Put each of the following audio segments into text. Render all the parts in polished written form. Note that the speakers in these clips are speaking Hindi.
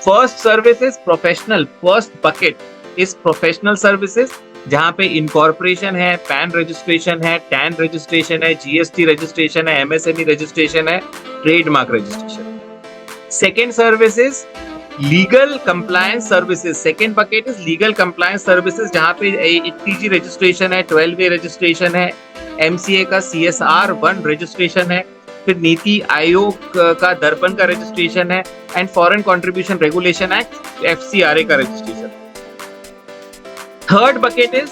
First service is professional, first bucket is professional services, जहां पे इनकॉर्पोरेशन है, पैन रजिस्ट्रेशन है, टैन रजिस्ट्रेशन है, जीएसटी रजिस्ट्रेशन है, एमएसएमई रजिस्ट्रेशन है, trademark registration. Second service is legal compliance services, second bucket is legal compliance services, जहां पे टीजी रजिस्ट्रेशन है, 12A रजिस्ट्रेशन है, एमसीए का CSR 1 रजिस्ट्रेशन है, फिर नीति आयोग का दर्पण का रजिस्ट्रेशन है, and foreign contribution regulation act FCRA का registration. Third bucket is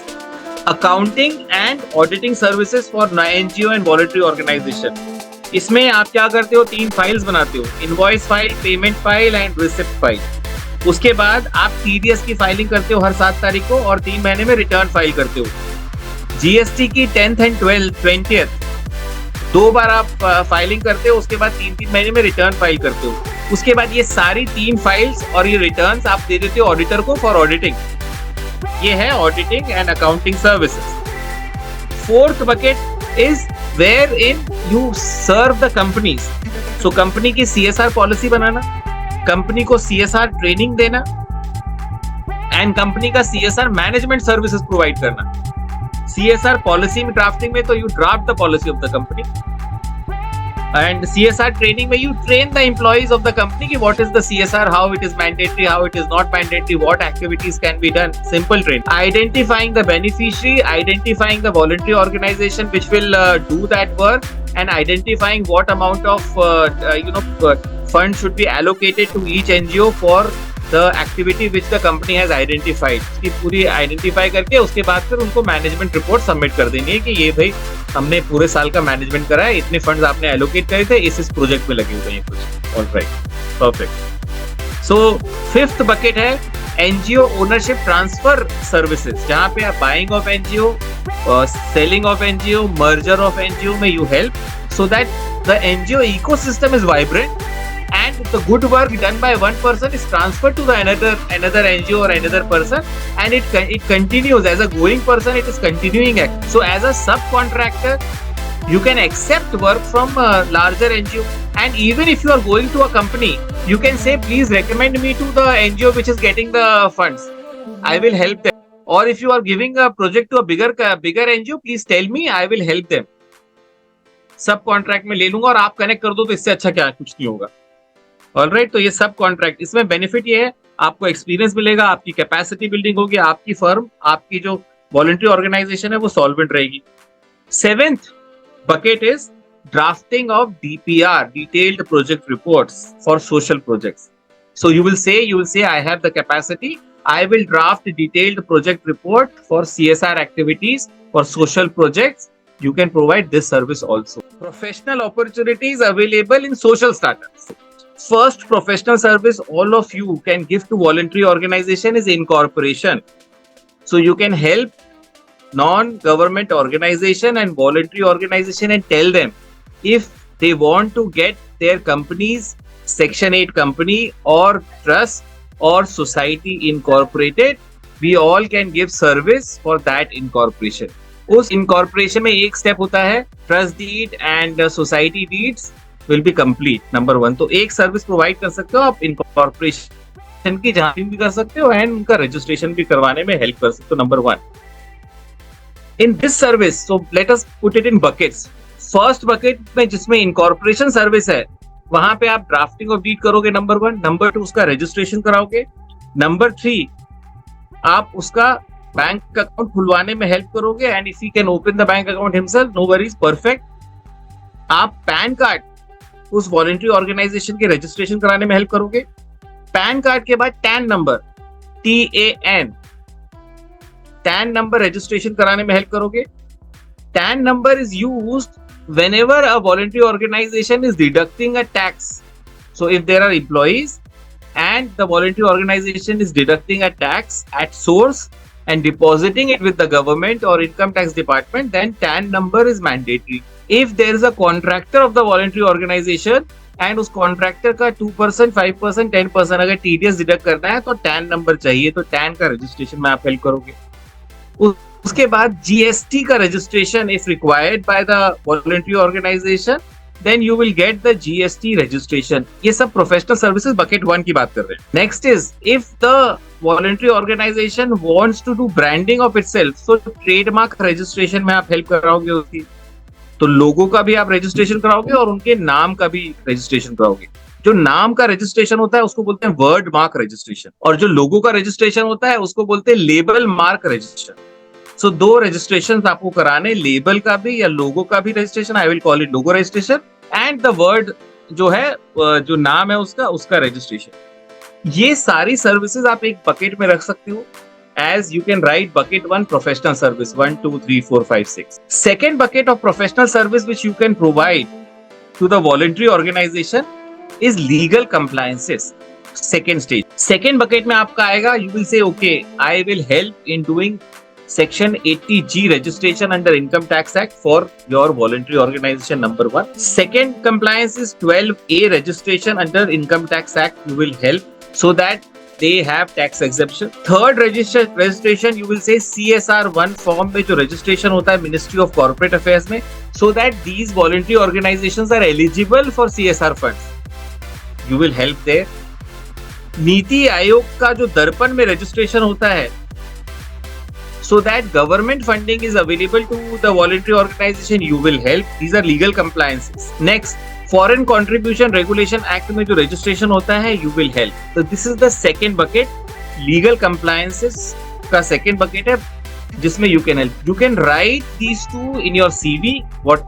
accounting and auditing services for NGO and voluntary organisation. इसमें आप क्या करते हो, 3 फाइल्स बनाते हो, invoice file, payment file and receipt file. उसके बाद आप TDS की फाइलिंग करते हो हर 7 तारीख को, और 3 महीने में रिटर्न फाइल करते हो। GST की 10th एंड 20th 2 बार आप फाइलिंग करते हो, उसके बाद 3-3 महीने में रिटर्न फाइल करते हो। उसके बाद ये सारी 3 फाइल्स और ये रिटर्न्स आप दे देते हो ऑडिटर को फॉर ऑडिटिंग। ये है auditing and accounting services. Fourth bucket is wherein you serve the companies. So company की CSR पॉलिसी बनाना, कंपनी को CSR ट्रेनिंग देना, एंड कंपनी का CSR मैनेजमेंट सर्विसेज प्रोवाइड करना। CSR पॉलिसी में ड्राफ्टिंग में तो you draft the policy of the company, and CSR training में you train the employees of the company कि what is the CSR, how it is mandatory, how it is not mandatory, what activities can be done, simple train. Identifying the beneficiary, identifying the voluntary organisation which will do that work, and identifying what amount of fund should be allocated to each NGO for the activity which the company has identified। इसकी पूरी आइडेंटिफाई करके उसके बाद फिर उनको मैनेजमेंट रिपोर्ट सबमिट कर देनी है कि ये भाई हमने पूरे साल का मैनेजमेंट करा है, इतने फंड्स आपने एलोकेट करे थे, इस प्रोजेक्ट में लगे हुए हैं कुछ। Alright, perfect. So fifth bucket है NGO ओनरशिप ट्रांसफर सर्विसेज, जहां पे आप buying of NGO, selling of NGO, merger of NGO में you help so that the NGO ecosystem is vibrant and the good work done by one person is transferred to the another NGO or another person, and it continues as a going person, it is continuing act. So as a subcontractor you can accept work from a larger NGO, and even if you are going to a company you can say please recommend me to the NGO which is getting the funds, I will help them. Or if you are giving a project to a bigger NGO, please tell me, I will help them. सब कॉन्ट्रैक्ट में ले लूंगा और आप कनेक्ट कर दो तो इससे अच्छा क्या कुछ नहीं होगा। ऑलराइट, तो ये सब कॉन्ट्रैक्ट, इसमें बेनिफिट ये है आपको एक्सपीरियंस मिलेगा, आपकी कैपेसिटी बिल्डिंग होगी, आपकी फर्म, आपकी जो वॉलंटरी ऑर्गेनाइजेशन है वो सॉल्वेंट रहेगी। Seventh bucket is drafting of DPR, detailed project reports for social projects. So you will say I have the capacity, I will draft a detailed project report for CSR activities for social projects. You can provide this service also. Professional opportunities available in social startups. First professional service all of you can give to voluntary organization is incorporation. So you can help non-government organization and voluntary organization and tell them if they want to get their companies Section 8 company or trust or society incorporated, we all can give service for that incorporation. उस incorporation में एक step होता है trust deed and society deeds will be complete, number 1। तो एक service provide कर सकते हो आप incorporation की, जहाँ भी कर सकते हो, and उनका registration भी करवाने में help कर सकते हो, number 1। In this service, so let us put it in buckets। First bucket में जिसमें incorporation service है वहां पे आप ड्राफ्टिंग ऑफ डीड करोगे, नंबर 1। नंबर 2 उसका रजिस्ट्रेशन कराओगे। नंबर 3 आप उसका बैंक अकाउंट खुलवाने में हेल्प करोगे, and if he can open the bank account himself, no worries, perfect. आप पैन कार्ड उस वॉलंटरी ऑर्गेनाइजेशन के रजिस्ट्रेशन कराने में हेल्प करोगे। पैन कार्ड के बाद TAN number, TAN number registration कराने में हेल्प करोगे। TAN number is used whenever a voluntary organization is deducting a tax. So if there are employees and the voluntary organization is deducting a tax at source and depositing it with the government or income tax department, then TAN number is mandatory. If there is a contractor of the voluntary organization and उस contractor का 2%, 5%, 10% अगर TDS deduct करना है तो TAN number चाहिए, तो TAN का registration में आप help करोगे। उसके बाद GST का registration if required by the voluntary organisation, then you will get the GST registration. ये सब प्रोफेशनल सर्विसेज बकेट 1 की बात कर रहे हैं. Next is if the voluntary organisation wants to do branding of itself, so trademark registration में आप हेल्प कराओगे उसकी. तो लोगों का भी आप रजिस्ट्रेशन कराओगे और उनके नाम का भी रजिस्ट्रेशन कराओगे. जो नाम का रजिस्ट्रेशन होता है उसको बोलते हैं वर्ड मार्क रजिस्ट्रेशन, और जो लोगों का रजिस्ट्रेशन होता है उसको बोलते हैं लेबल मार्क रजिस्ट्रेशन. सो दो रजिस्ट्रेशन आपको कराने, लेबल का भी या लोगो का भी registration, I will call it logo registration, and the word जो है, जो नाम है उसका रजिस्ट्रेशन. ये सारी सर्विसेज आप एक बकेट में रख सकते हो. As you can write bucket 1 professional service 1 2 3 4 5 6. Second bucket of professional service which you can provide to the voluntary organization is legal compliances. Second stage. Second bucket में आपका आएगा, you will say okay, I will help in doing section 80G registration under Income Tax Act for your voluntary organization number 1. Second compliance is 12A registration under Income Tax Act. You will help so that they have tax exemption. Third registration you will say CSR1 form में जो registration होता है Ministry of Corporate Affairs में, so that these voluntary organizations are eligible for CSR funds. You will help there. NITI Aayog का जो दर्पण में registration होता है, so that government funding is available to the voluntary organization, you will help. These are legal compliances. Next, foreign contribution regulation act में जो रजिस्ट्रेशन होता है, यू विल हेल्प. तो this is the second bucket. Legal compliances का सेकेंड बकेट है जिसमें you can help. You can write these too in your CV.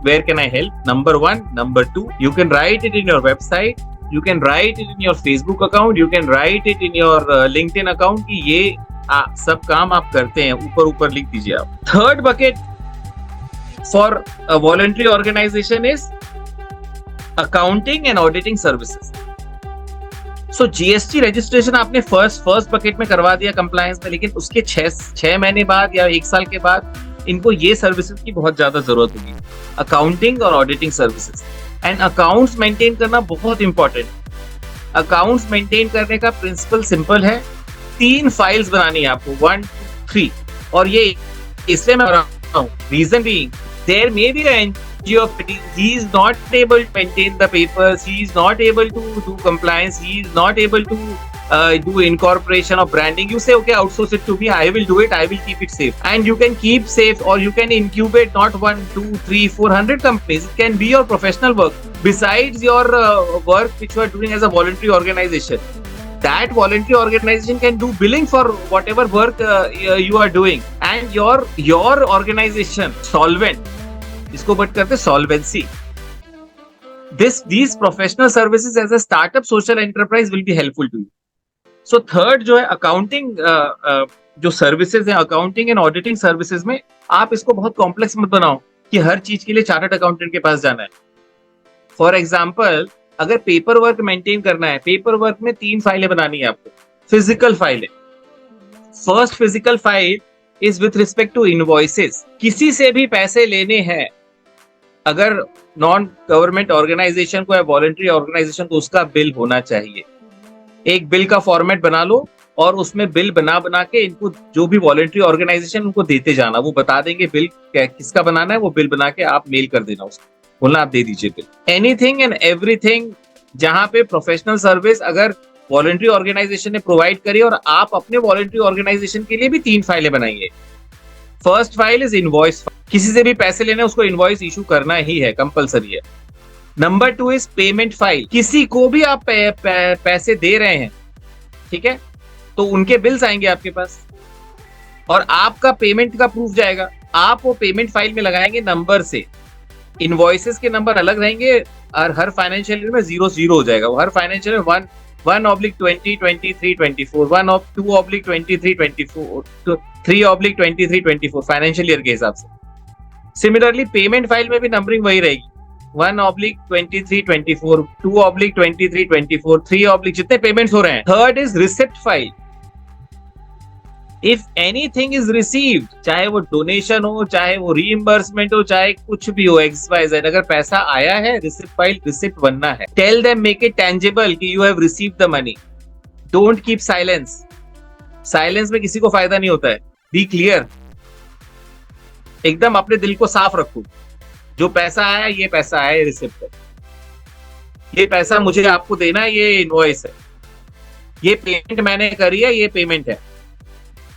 Where can I help, number 1. Number 2, you can write it in your website, you can write it in your Facebook account, you can write it in your LinkedIn account कि ये सब काम आप करते हैं. ऊपर लिख दीजिए आप. Third bucket for voluntary organisation is accounting and auditing services. So GST registration आपने फर्स्ट बकेट में करवा दिया कंप्लायंस में, लेकिन उसके 6 महीने बाद या 1 साल के बाद इनको ये सर्विसेज की बहुत ज्यादा जरूरत होगी, अकाउंटिंग और auditing services. And accounts maintain करना बहुत इंपॉर्टेंट. अकाउंट्स मेंटेन करने का प्रिंसिपल सिंपल है. 3 फाइल्स बनानी है आपको, 1 2 3. और ये इसलिए मैं बता रहा हूँ, reason being there may be he is not able to maintain the papers, he is not able to do compliance, he is not able to do incorporation or branding. You say okay, outsource it to me, I will do it, I will keep it safe. And you can keep safe, or you can incubate not 1 2 3 400 companies. It can be your professional work besides your work which you are doing as a voluntary organization. That voluntary organization can do billing for whatever work you are doing, and your organization solvent, इसको बट करते solvency. These professional services as a startup social enterprise will be helpful to you. So third जो है अकाउंटिंग, जो सर्विसेज है अकाउंटिंग एंड ऑडिटिंग सर्विसेज में, आप इसको बहुत कॉम्प्लेक्स मत बनाओ कि हर चीज के लिए चार्टर्ड अकाउंटेंट के पास जाना है. फॉर एग्जाम्पल, अगर पेपर वर्क मेंटेन करना है, पेपर वर्क में 3 फाइलें बनानी है आपको. फिजिकल फाइलें. First physical file is with respect to invoices. किसी से भी पैसे लेने हैं, अगर नॉन गवर्नमेंट ऑर्गेनाइजेशन को या वॉलंटरी ऑर्गेनाइजेशन को, उसका बिल होना चाहिए. एक बिल का फॉर्मेट बना लो और उसमें बिल बना के इनको, जो भी वॉलंटरी ऑर्गेनाइजेशन, उनको देते जाना. वो बता देंगे बिल किसका बनाना है, वो बिल बना के आप मेल कर देना उसको, बोलना आप दे दीजिए बिल. एनीथिंग एंड एवरीथिंग जहां पे प्रोफेशनल सर्विस अगर वॉलंटरी ऑर्गेनाइजेशन ने प्रोवाइड करी और आप अपने वॉलंटरी ऑर्गेनाइजेशन के लिए भी 3 फाइलें बनाइए. First file is invoice. किसी से भी पैसे लेने, उसको इनवॉइस इशू करना ही है, कंपलसरी है. Number 2 is payment file. किसी को भी आप पैसे दे रहे हैं, ठीक है, तो उनके बिल्स आएंगे आपके पास और आपका पेमेंट का प्रूफ जाएगा. आप वो पेमेंट फाइल में लगाएंगे नंबर से. इनवॉइसेस के नंबर अलग रहेंगे और हर फाइनेंशियल ईयर में 0 हो जाएगा. वो हर फाइनेंशियल में 1/20 23 24, 2/23 24, 3/23 24 फाइनेंशियल ईयर के हिसाब से. सिमिलरली पेमेंट फाइल में भी नंबरिंग वही रहेगी, 1/23 24, 2/23 24, 3 जितने पेमेंट्स हो रहे हैं. Third is receipt file. If anything is received, चाहे वो डोनेशन हो, चाहे वो रीइंबर्समेंट हो, चाहे कुछ भी हो, XYZ, अगर पैसा आया है, रिसिप्ट फाइल, रिसिप्ट बनना है. Tell them, make it tangible कि you have received the money. Don't keep silence. Silence में किसी को फायदा नहीं होता है. Be clear. एकदम अपने दिल को साफ रखो. जो पैसा आया, ये पैसा आया, रिसिप्ट है. ये पैसा मुझे आपको देना है, ये इनवॉइस है, ये पेमेंट मैंने करी है, ये पेमेंट है।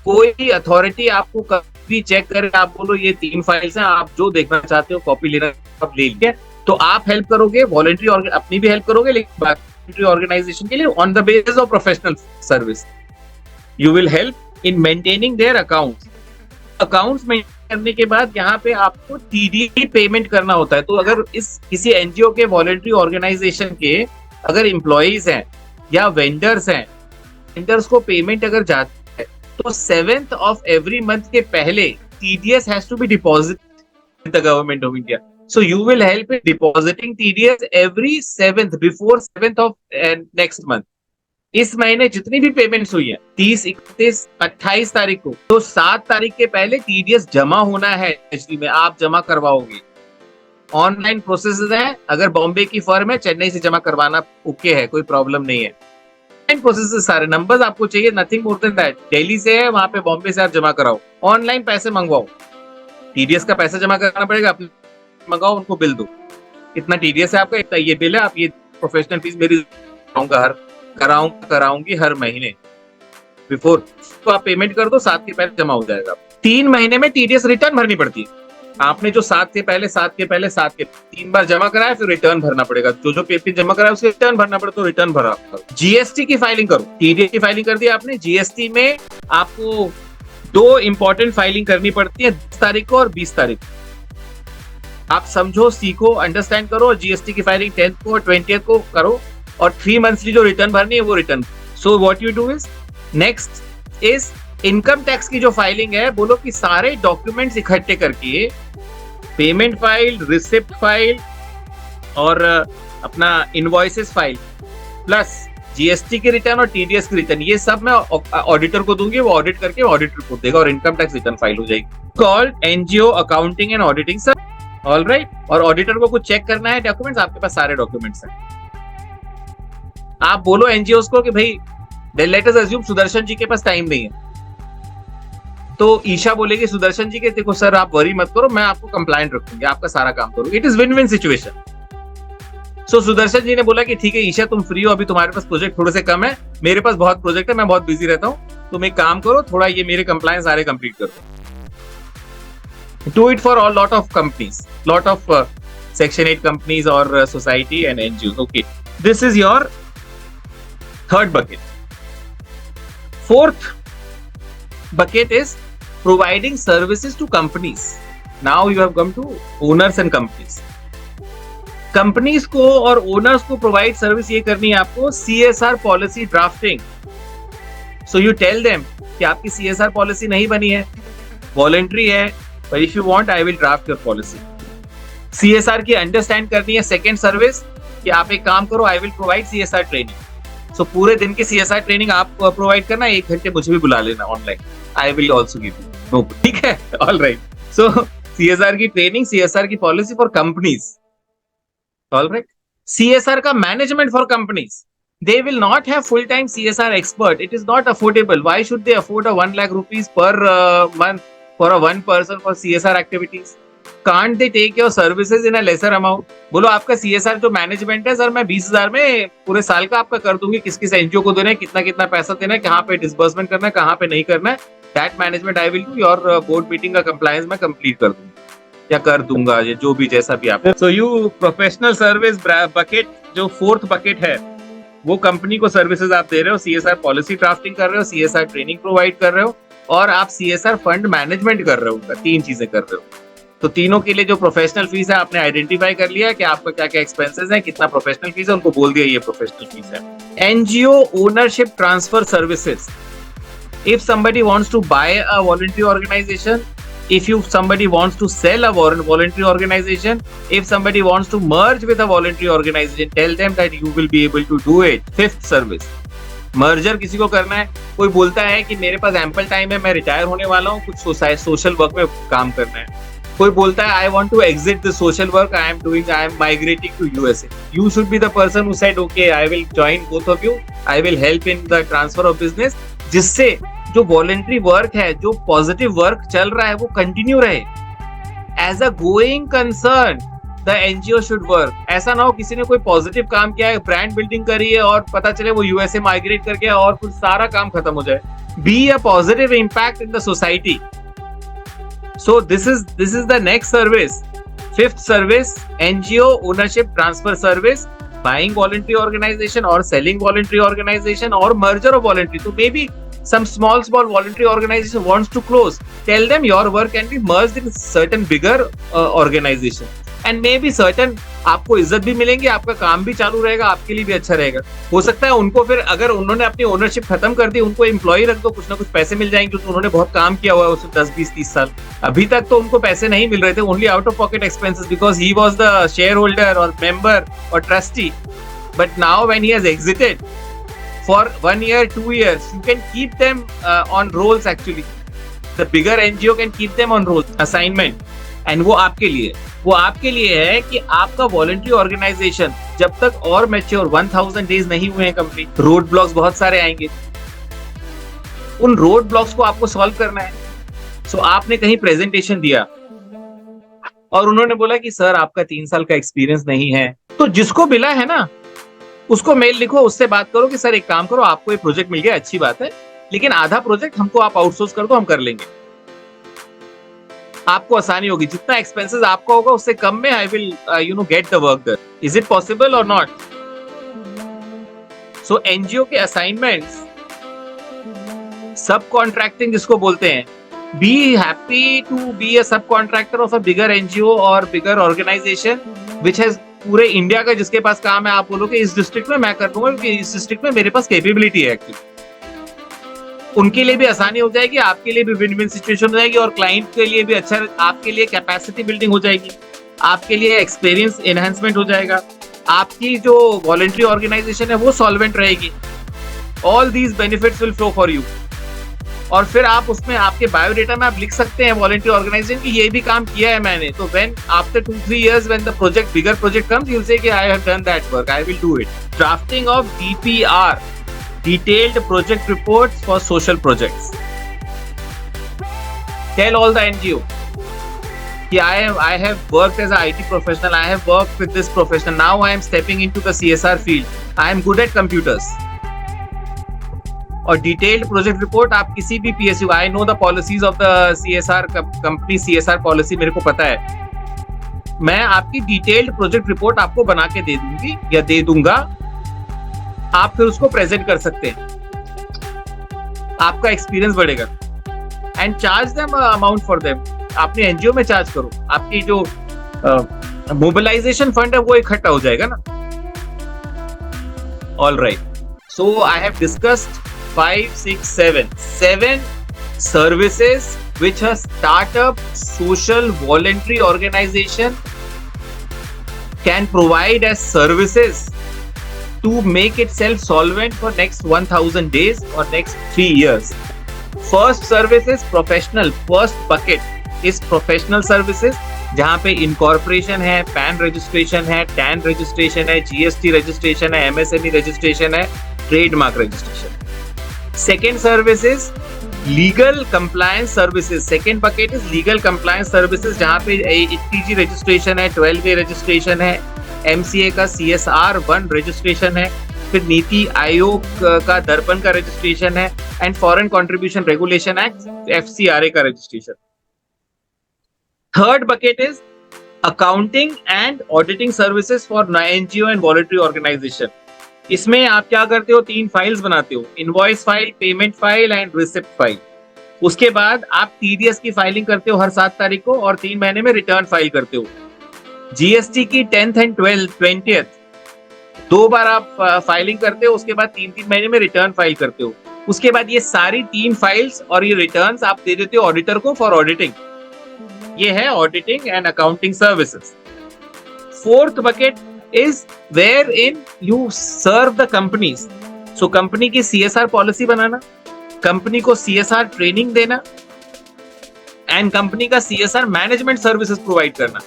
कोई अथॉरिटी आपको कभी चेक करे, आप बोलो ये 3 फाइल्स हैं, आप जो देखना चाहते हो कॉपी लेना आप ले लीजिए, तो आप हेल्प करोगे वॉलंटरी, अपनी भी हेल्प करोगे, लेकिन वॉलंटरी ऑर्गेनाइजेशन के लिए on the basis of professional service you will help in maintaining their accounts. Accounts में करने के बाद यहाँ पे आपको टीडीए पेमेंट करना होता है। तो अगर इस किसी एनजीओ के वॉलंटरी ऑर्गेनाइजेशन के अगर एम्प्लॉइज हैं या वेंडर्स हैं, वेंडर्स को पेमेंट अगर जाती है तो 7th of every month के पहले TDS has to be deposited with the government of India. So you will help in depositing TDS every 7th before 7th of next month. इस महीने जितनी भी पेमेंट्स हुई है 30, 31, 28 तारीख को, तो 7 तारीख के पहले TDS जमा होना है एचडी में, आप जमा करवाओगे। ऑनलाइन प्रोसेस है, अगर बॉम्बे की फर्म है चेन्नई से जमा करवाना ओके है, कोई प्रॉब्लम नहीं है। प्रोसेस सारे नंबर्स आपको चाहिए, nothing more than that. Delhi से है, वहां पे बॉम्बे से आप जमा कराओ, ऑनलाइन पैसे मंगवाओ, टीडीएस का पैसा जमा करना पड़ेगा, अपने मंगाओ, उनको बिल दो, इतना टीडीएस है आपका, इतना ये बिल है, आप ये प्रोफेशनल फीस मेरी कराऊंगी हर महीने बिफोर, तो आप पेमेंट कर दो, 7 के पहले जमा हो जाएगा। 3 महीने में टीडीएस रिटर्न भरनी पड़ती है। आपने जो 7 के पहले 3 बार जमा कराया, फिर रिटर्न भरना पड़ेगा, जो पेपर जमा कराया उसके रिटर्न भरना पड़ेगा, तो रिटर्न भरा। जीएसटी की फाइलिंग करो, टीडीएस की फाइलिंग कर दी आपने। जीएसटी में आपको 2 इंपॉर्टेंट फाइलिंग करनी पड़ती है, 10 तारीख को और 20 तारीख को। आप समझो, सीखो, अंडरस्टैंड करो। जीएसटी की फाइलिंग 10th को और 20th को करो, और 3 मंथली जो रिटर्न भरनी है वो return. So what you do is, next is income tax की जो फाइलिंग है, बोलो कि सारे डॉक्यूमेंट्स इकट्ठे करके पेमेंट फाइल, रिसिप्ट फाइल और अपना इनवॉइसेस फाइल प्लस जीएसटी की रिटर्न और टीडीएस की रिटर्न, ये सब मैं ऑडिटर को दूंगी, वो ऑडिट करके ऑडिटर को देगा और इनकम टैक्स रिटर्न फाइल हो जाएगी। Called NGO accounting and auditing sir, alright. और ऑडिटर को कुछ चेक करना है डॉक्यूमेंट्स, आपके पास सारे डॉक्यूमेंट्स हैं। आप बोलो एनजीओ को कि भाई let us assume Sudarshan ji के पास टाइम नहीं है, तो ईशा बोलेगी सुदर्शन जी के, देखो सर आप वरी मत करो, मैं आपको कंप्लायंट रखूंगी, आपका सारा काम करूंगी। It is win win situation. So Sudarshan ji ने बोला कि ठीक है ईशा तुम फ्री हो, अभी तुम्हारे पास प्रोजेक्ट थोड़े से कम है, मेरे पास बहुत प्रोजेक्ट है, मैं बहुत बिजी रहता हूँ, तुम एक काम करो, थोड़ा ये मेरे कंप्लायंस सारे कंप्लीट करो। Do it for all lot of companies, lot of section 8 companies और society and NGO. Okay, this is your third bucket. Fourth bucket is providing services to companies. Now you have come to owners and companies. Companies को और owners को provide service ये करनी है आपको, CSR policy drafting. So you tell them कि आपकी CSR policy नहीं बनी है, voluntary है, but if you want I will draft your policy. CSR की understand करनी है। Second service कि आप एक काम करो, I will provide CSR training. So पूरे दिन की CSR ट्रेनिंग आप प्रोवाइड करना, 1 घंटे मुझे भी बुला लेना online, I will also give you, ठीक है, ऑल राइट। सो CSR की ट्रेनिंग, CSR की policy for companies, all right. CSR का management for companies, they will not have full time CSR expert, it is not affordable. Why should they afford a 1 lakh rupees per month for a one person for CSR activities? Can't they take your services in a lesser amount? बोलो आपका CSR जो मैनेजमेंट है सर, मैं 20,000 में पूरे साल का आपका कर दूंगी, किस किस एनजीओ को देना है, कितना कितना पैसा देना है, कहाँ पे डिसबर्समेंट करना है, कहाँ पे नहीं करना है, that management I will do. Your board meeting का कंप्लायंस मैं कंप्लीट कर दूंगा या कर दूंगा, ये जो भी जैसा भी आप। So you professional service bucket, जो 4th बकेट है, वो कंपनी को सर्विसेज आप दे रहे हो, CSR पॉलिसी ड्राफ्टिंग कर रहे हो, CSR ट्रेनिंग प्रोवाइड कर रहे हो, और आप CSR फंड मैनेजमेंट कर रहे हो। 3 चीजें कर रहे हो। तो तीनों के लिए जो प्रोफेशनल फीस है आपने आइडेंटिफाई कर लिया कि आपका क्या क्या एक्सपेंसेस है, कितना प्रोफेशनल फीस है, उनको बोल दिया ये प्रोफेशनल फीस है। NGO ownership transfer services, if somebody wants to buy a voluntary organization, if somebody wants to sell a voluntary organization, if somebody wants to merge with a voluntary organization, tell them that you will be able to do it. 5th service, merger किसी को करना है, कोई बोलता है कि मेरे पास एम्पल टाइम है, मैं रिटायर होने वाला हूँ, कुछ सोशल वर्क में काम करना है, कोई बोलता है I want to exit the social work I am migrating to USA, you should be the person who said okay I will join both of you, I will help in the transfer of business, जिससे जो वॉलंटरी वर्क है, जो पॉजिटिव वर्क चल रहा है, वो कंटिन्यू रहे as a going concern. The NGO should work. ऐसा ना हो किसी ने कोई पॉजिटिव काम किया है, ब्रांड बिल्डिंग करी है और पता चले वो यूएसए माइग्रेट कर गया और फिर सारा काम खत्म हो जाए। Be a positive impact in the society. So this is the next service. Fifth service, NGO ownership transfer service, buying voluntary organisation और सेलिंग वॉलंटरी ऑर्गेनाइजेशन और मर्जर ऑफ वॉलंटरी। तो may be some small voluntary organization wants to close, tell them your work can be merged in certain bigger organization and maybe certain आपको इज्जत भी मिलेंगी, आपका काम भी चालू रहेगा, आपके लिए भी अच्छा रहेगा। हो सकता है उनको फिर अगर उन्होंने अपनी ओनरशिप खत्म कर दी, उनको एम्प्लॉय रख दो, कुछ ना कुछ पैसे मिल जाएंगे क्योंकि उन्होंने बहुत काम किया हुआ है उसमें 10 20 30 साल। अभी तक तो उनको पैसे नहीं मिल रहे थे, only out of pocket expenses because he was the share holder और मेंबर और trustee. But now when he has exerted for 1 year, 2 years, you can keep them on roles actually. The bigger NGO can keep them on roles, assignment. And वो आपके लिए है कि आपका वॉलंटरी ऑर्गेनाइजेशन जब तक और मैच्योर 1000 डेज नहीं हुए हैं कंप्लीट, रोड ब्लॉक्स बहुत सारे आएंगे। उन रोड ब्लॉक्स को आपको सॉल्व करना है। सो आपने कहीं प्रेजेंटेशन दिया और उन्होंने बोला कि सर आपका 3 साल का एक्सपीरियंस नहीं है, तो जिसको मिला है ना उसको मेल लिखो, उससे बात करो कि सर एक काम करो, आपको एक प्रोजेक्ट मिल गया, अच्छी बात है, लेकिन आधा प्रोजेक्ट हमको आप आउटसोर्स कर दो, हम कर लेंगे। आपको आसानी होगी, जितना एक्सपेंसेस आपका होगा उससे कम में I will get the work done. Is it possible और नॉट? सो एनजीओ के असाइनमेंट्स, सब कॉन्ट्रैक्टिंग जिसको बोलते हैं, be happy to be a subcontractor of a bigger NGO और बिगर ऑर्गेनाइजेशन विच हैज पूरे इंडिया का जिसके पास काम है। आप बोलो कि इस डिस्ट्रिक्ट में मैं कर दूंगा क्योंकि इस डिस्ट्रिक्ट में मेरे पास कैपेबिलिटी है एक्चुअली। उनके लिए भी आसानी हो जाएगी, आपके लिए भी विन विन सिचुएशन हो जाएगी और क्लाइंट के लिए भी अच्छा, आपके लिए कैपेसिटी बिल्डिंग हो जाएगी, आपके लिए एक्सपीरियंस एनहांसमेंट हो जाएगा, आपकी जो वॉलंटरी ऑर्गेनाइजेशन है वो सॉल्वेंट रहेगी। All these benefits will flow for you. और फिर आप उसमें आपके बायोडेटा में आप लिख सकते हैं वॉलंटरी ऑर्गेनाइजेशन की ये भी काम किया है मैंने। तो when after 2-3 years when the project bigger project comes, you'll say कि I have done that work, I will do it. Drafting of DPR, detailed project reports for social projects. Tell all the NGO कि I have worked as a IT professional, I have worked with this professional, now I am stepping into the CSR field, I am good at computers. और डिटेल्ड प्रोजेक्ट रिपोर्ट आप किसी भी PSU, I know the policies of the CSR company, CSR policy मेरे को पता है, मैं आपकी डिटेल्ड प्रोजेक्ट रिपोर्ट आपको बना के दे दूंगी या दे दूंगा, आप फिर उसको प्रेजेंट कर सकते हैं, आपका एक्सपीरियंस बढ़ेगा। And charge them amount for them, अपने एनजीओ में चार्ज करो, आपकी जो मोबिलाइजेशन फंड है वो इकट्ठा हो जाएगा ना। All right, so I have discussed 5, 6, 7 services which a startup social voluntary organization can provide as services to make itself solvent for next 1000 days or next 3 years. First service is professional. First bucket is professional services, जहाँ पे incorporation है, PAN registration है, TAN registration है, GST registration है, MSME registration है, trademark registration. Second service is legal compliance services. Second bucket is legal compliance services, जहाँ पे HTG registration है, 12A registration है, MCA का CSR 1 registration है, फिर नीति आयोग का दर्पण का registration है, and Foreign Contribution Regulation Act FCRA का registration. Third bucket is accounting and auditing services for NGO and voluntary organization. इसमें आप क्या करते हो, 3 फाइल्स बनाते हो, invoice file, payment file and receipt file. उसके बाद आप टीडीएस की फाइलिंग करते हो हर 7 तारीख को और 3 महीने में रिटर्न फाइल करते हो। जीएसटी की 10th and 20th 2 बार आप फाइलिंग करते हो, उसके बाद 3-3 महीने में रिटर्न फाइल करते हो। उसके बाद ये सारी 3 फाइल्स और ये रिटर्न्स आप दे देते हो ऑडिटर को फॉर ऑडिटिंग। ये है auditing and accounting services. Fourth bucket is wherein you serve the companies. So company की CSR पॉलिसी बनाना, कंपनी को CSR ट्रेनिंग देना एंड कंपनी का CSR मैनेजमेंट सर्विसेज प्रोवाइड करना।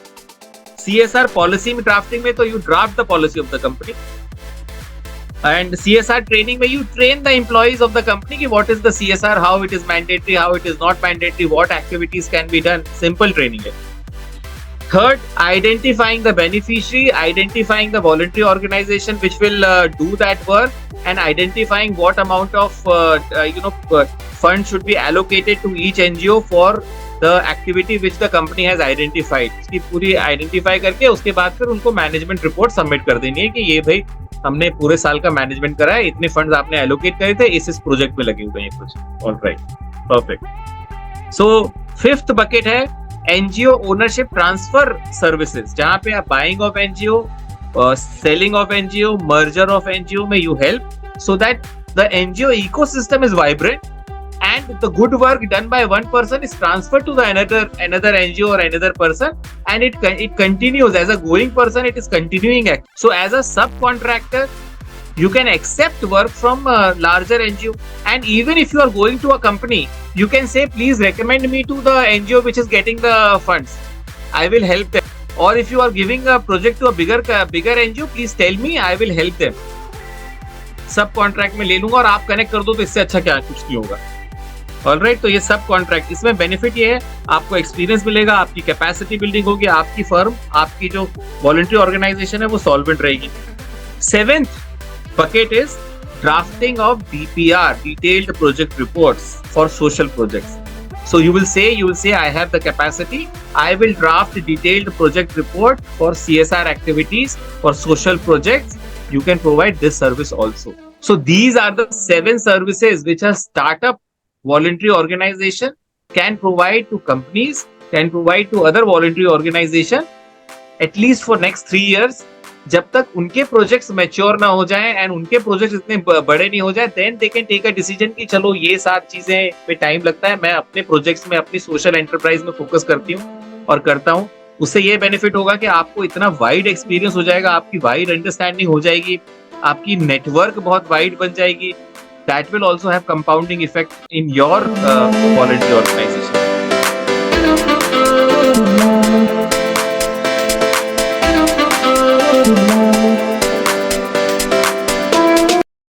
CSR पॉलिसी में ड्राफ्टिंग में तो you draft the policy of the company and CSR training में you train the employees of the company कि what is the CSR, how it is mandatory, how it is not mandatory, what activities can be done. Simple training है। Third, identifying the beneficiary, identifying the voluntary organization which will do that work, and identifying what amount of fund should be allocated to each NGO for the activity which the company has identified. इसकी पूरी आइडेंटिफाई करके उसके बाद फिर उनको मैनेजमेंट रिपोर्ट सबमिट कर देनी है कि ये भाई हमने पूरे साल का मैनेजमेंट करा है, इतने फंड्स आपने एलोकेट करे थे, इस प्रोजेक्ट में लगे हुए हैं कुछ। Alright, perfect. So fifth bucket है एनजीओ ओनरशिप ट्रांसफर सर्विसेज, जहां पे आप buying of NGO, selling of NGO, merger of NGO में you help so that the NGO ecosystem is vibrant and the good work done by one person is transferred to the another NGO or another person, and it continues as a going person. It is continuing act. So as a subcontractor, you can accept work from a larger NGO, and even if you are going to a company, you can say, please recommend me to the NGO which is getting the funds. I will help them. Or if you are giving a project to a bigger NGO, please tell me, I will help them. सब कॉन्ट्रैक्ट में ले लूंगा और आप कनेक्ट कर दो, तो इससे अच्छा क्या कुछ नहीं होगा। ऑलराइट, तो ये सब कॉन्ट्रैक्ट, इसमें बेनिफिट ये है आपको एक्सपीरियंस मिलेगा, आपकी कैपेसिटी बिल्डिंग होगी, आपकी फर्म, आपकी जो वॉलंटरी ऑर्गेनाइजेशन है वो सॉल्वेंट रहेगी। Seventh bucket is drafting of DPR, detailed project reports for social projects. So you will say I have the capacity, I will draft a detailed project report for CSR activities, for social projects. You can provide this service also. So these are the 7 services which a startup voluntary organization can provide to companies, can provide to other voluntary organization at least for next 3 years. जब तक उनके प्रोजेक्ट्स मैच्योर ना हो जाएं एंड उनके प्रोजेक्ट्स इतने बड़े नहीं हो जाए, then they can take a decision कि चलो ये 7 चीजें पे टाइम लगता है, मैं अपने प्रोजेक्ट्स में, अपनी सोशल एंटरप्राइज में फोकस करती हूँ और करता हूँ। उससे ये बेनिफिट होगा कि आपको इतना वाइड एक्सपीरियंस हो जाएगा, आपकी वाइड अंडरस्टैंडिंग हो जाएगी, आपकी नेटवर्क बहुत वाइड बन जाएगी। That will also have compounding effect in your voluntary organisation.